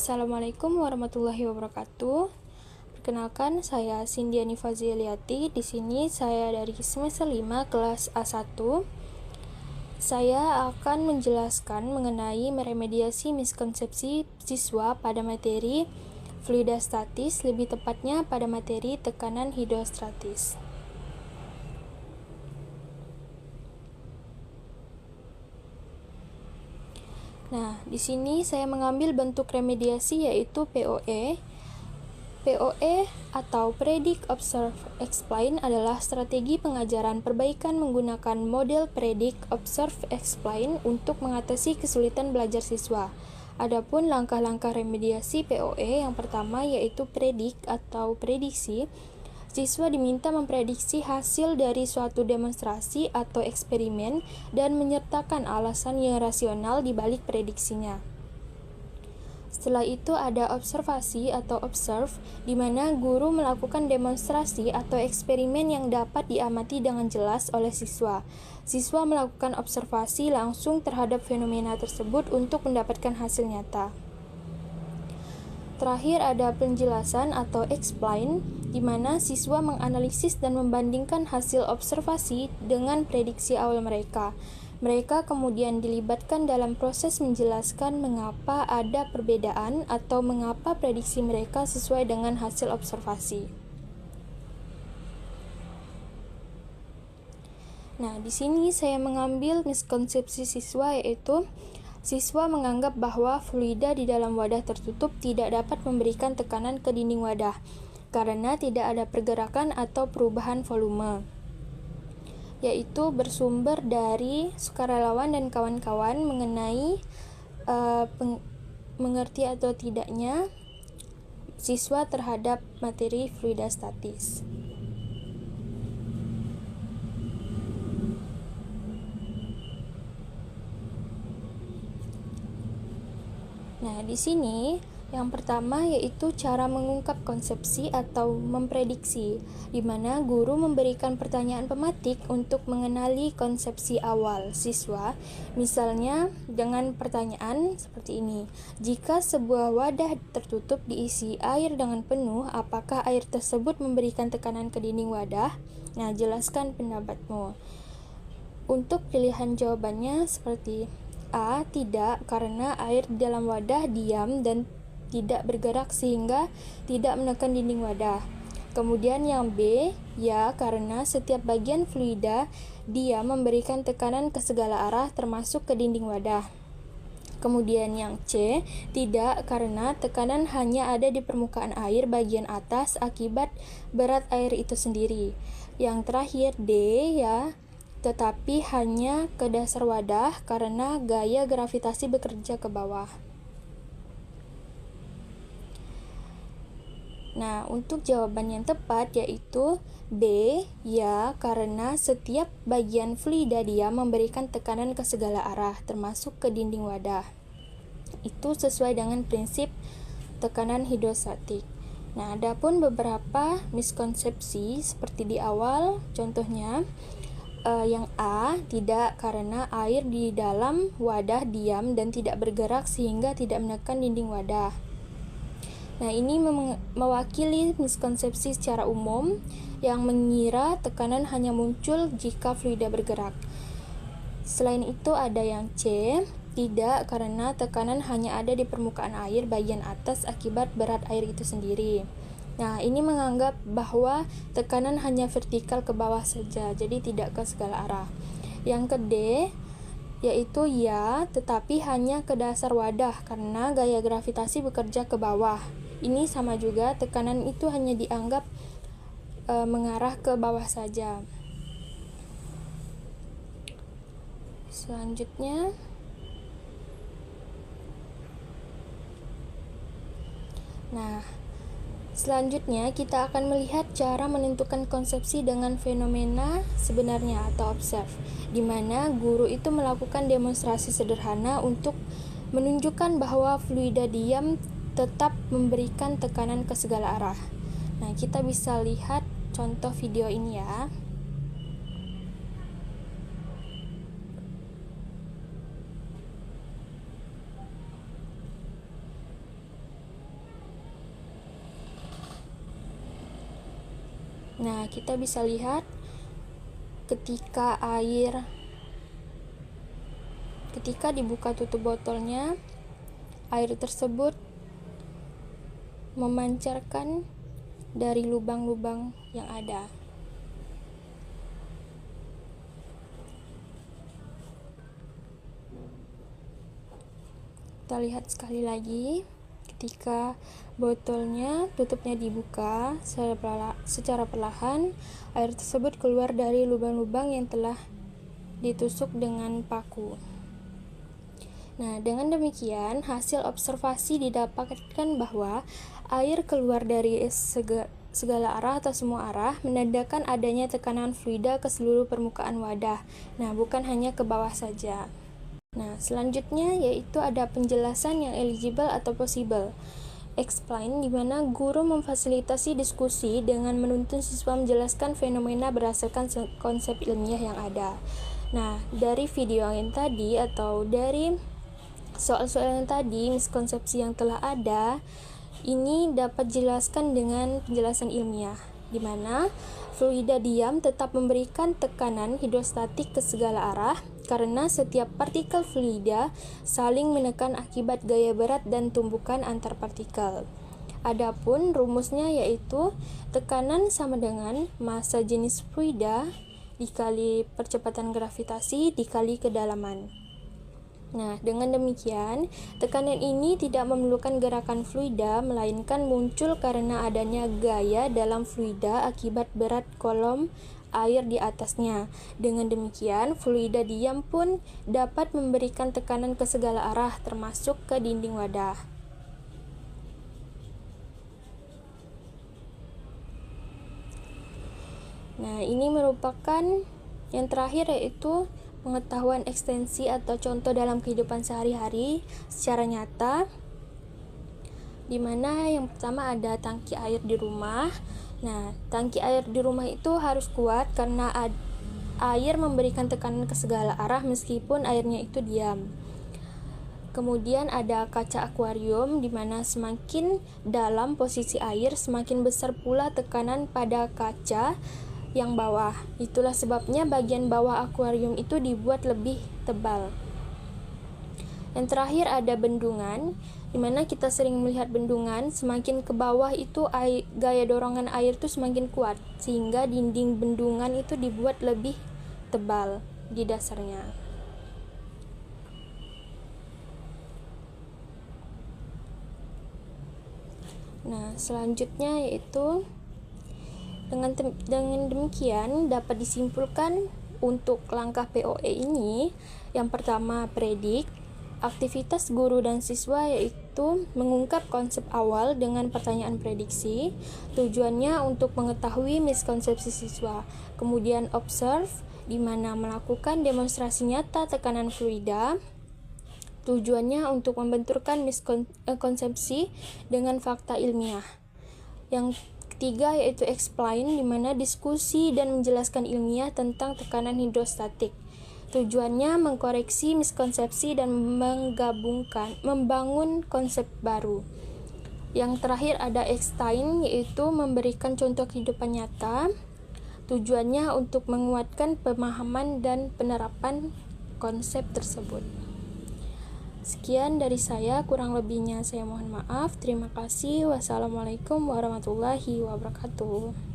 Assalamualaikum warahmatullahi wabarakatuh. Perkenalkan, saya Sindiani Faziliati. Di sini saya dari semester 5 kelas A1. Saya akan menjelaskan mengenai meremediasi miskonsepsi siswa pada materi fluidostatis, lebih tepatnya pada materi tekanan hidrostatis. Nah, di sini saya mengambil bentuk remediasi yaitu POE. POE atau Predict, Observe, Explain adalah strategi pengajaran perbaikan menggunakan model Predict, Observe, Explain untuk mengatasi kesulitan belajar siswa. Adapun langkah-langkah remediasi POE yang pertama yaitu Predict atau prediksi. Siswa diminta memprediksi hasil dari suatu demonstrasi atau eksperimen dan menyertakan alasan yang rasional di balik prediksinya. Setelah itu ada observasi atau observe, di mana guru melakukan demonstrasi atau eksperimen yang dapat diamati dengan jelas oleh siswa. Siswa melakukan observasi langsung terhadap fenomena tersebut untuk mendapatkan hasil nyata. Terakhir ada penjelasan atau explain, di mana siswa menganalisis dan membandingkan hasil observasi dengan prediksi awal mereka. Mereka kemudian dilibatkan dalam proses menjelaskan mengapa ada perbedaan atau mengapa prediksi mereka sesuai dengan hasil observasi. Nah, di sini saya mengambil miskonsepsi siswa yaitu siswa menganggap bahwa fluida di dalam wadah tertutup tidak dapat memberikan tekanan ke dinding wadah karena tidak ada pergerakan atau perubahan volume, yaitu bersumber dari sukarelawan dan kawan-kawan mengenai mengerti atau tidaknya siswa terhadap materi fluidostatis. Nah, di sini yang pertama yaitu cara mengungkap konsepsi atau memprediksi, di mana guru memberikan pertanyaan pematik untuk mengenali konsepsi awal siswa, misalnya dengan pertanyaan seperti ini: jika sebuah wadah tertutup diisi air dengan penuh, apakah air tersebut memberikan tekanan ke dinding wadah? Nah, jelaskan pendapatmu. Untuk pilihan jawabannya seperti A. Tidak, karena air di dalam wadah diam dan tidak bergerak sehingga tidak menekan dinding wadah. Kemudian yang B. Ya, karena setiap bagian fluida diam memberikan tekanan ke segala arah termasuk ke dinding wadah. Kemudian yang C. Tidak, karena tekanan hanya ada di permukaan air bagian atas akibat berat air itu sendiri. Yang terakhir D. Ya, tetapi hanya ke dasar wadah karena gaya gravitasi bekerja ke bawah. Nah, untuk jawaban yang tepat yaitu B. Ya, karena setiap bagian fluida diam memberikan tekanan ke segala arah, termasuk ke dinding wadah. Itu sesuai dengan prinsip tekanan hidrostatik. Nah, adapun beberapa miskonsepsi seperti di awal, contohnya yang A, tidak, karena air di dalam wadah diam dan tidak bergerak sehingga tidak menekan dinding wadah. Nah, ini mewakili miskonsepsi secara umum yang mengira tekanan hanya muncul jika fluida bergerak. Selain itu ada yang C, tidak, karena tekanan hanya ada di permukaan air bagian atas akibat berat air itu sendiri. Nah, ini menganggap bahwa tekanan hanya vertikal ke bawah saja, jadi tidak ke segala arah. Yang ke D, yaitu ya, tetapi hanya ke dasar wadah karena gaya gravitasi bekerja ke bawah. Ini sama juga, tekanan itu hanya dianggap mengarah ke bawah saja. Selanjutnya, Selanjutnya, kita akan melihat cara menentukan konsepsi dengan fenomena sebenarnya atau observe, di mana guru itu melakukan demonstrasi sederhana untuk menunjukkan bahwa fluida diam tetap memberikan tekanan ke segala arah. Nah, kita bisa lihat contoh video ini ya. Nah, kita bisa lihat ketika dibuka tutup botolnya, air tersebut memancarkan dari lubang-lubang yang ada. Kita lihat sekali lagi, ketika tutupnya dibuka secara perlahan, air tersebut keluar dari lubang-lubang yang telah ditusuk dengan paku. Nah, dengan demikian, hasil observasi didapatkan bahwa air keluar dari segala arah atau semua arah, menandakan adanya tekanan fluida ke seluruh permukaan wadah. Nah, bukan hanya ke bawah saja. Nah, selanjutnya yaitu ada penjelasan yang eligible atau possible. Explain, di mana guru memfasilitasi diskusi dengan menuntun siswa menjelaskan fenomena berdasarkan konsep ilmiah yang ada. Nah, dari video yang tadi atau dari soal-soal yang tadi, miskonsepsi yang telah ada, ini dapat dijelaskan dengan penjelasan ilmiah, di mana fluida diam tetap memberikan tekanan hidrostatik ke segala arah karena setiap partikel fluida saling menekan akibat gaya berat dan tumbukan antar partikel. Adapun rumusnya yaitu tekanan sama dengan massa jenis fluida dikali percepatan gravitasi dikali kedalaman. Nah, dengan demikian, tekanan ini tidak memerlukan gerakan fluida, melainkan muncul karena adanya gaya dalam fluida akibat berat kolom air di atasnya. Dengan demikian, fluida diam pun dapat memberikan tekanan ke segala arah, termasuk ke dinding wadah. Nah, ini merupakan yang terakhir, yaitu pengetahuan ekstensi atau contoh dalam kehidupan sehari-hari secara nyata, di mana yang pertama ada tangki air di rumah. Nah, tangki air di rumah itu harus kuat karena air memberikan tekanan ke segala arah meskipun airnya itu diam. Kemudian ada kaca akuarium, di mana semakin dalam posisi air, semakin besar pula tekanan pada kaca yang bawah. Itulah sebabnya bagian bawah akuarium itu dibuat lebih tebal. Yang terakhir ada bendungan, di mana kita sering melihat bendungan, semakin ke bawah itu gaya dorongan air itu semakin kuat, sehingga dinding bendungan itu dibuat lebih tebal di dasarnya. Nah, selanjutnya yaitu dengan demikian dapat disimpulkan untuk langkah POE ini. Yang pertama, predik. Aktivitas guru dan siswa yaitu mengungkap konsep awal dengan pertanyaan prediksi. Tujuannya untuk mengetahui miskonsepsi siswa. Kemudian observe, di mana melakukan demonstrasi nyata tekanan fluida. Tujuannya untuk membenturkan miskonsepsi dengan fakta ilmiah. Yang ketiga yaitu explain, di mana diskusi dan menjelaskan ilmiah tentang tekanan hidrostatik. Tujuannya mengkoreksi miskonsepsi dan membangun konsep baru. Yang terakhir ada explain, yaitu memberikan contoh kehidupan nyata. Tujuannya untuk menguatkan pemahaman dan penerapan konsep tersebut. Sekian dari saya, kurang lebihnya saya mohon maaf. Terima kasih. Wassalamualaikum warahmatullahi wabarakatuh.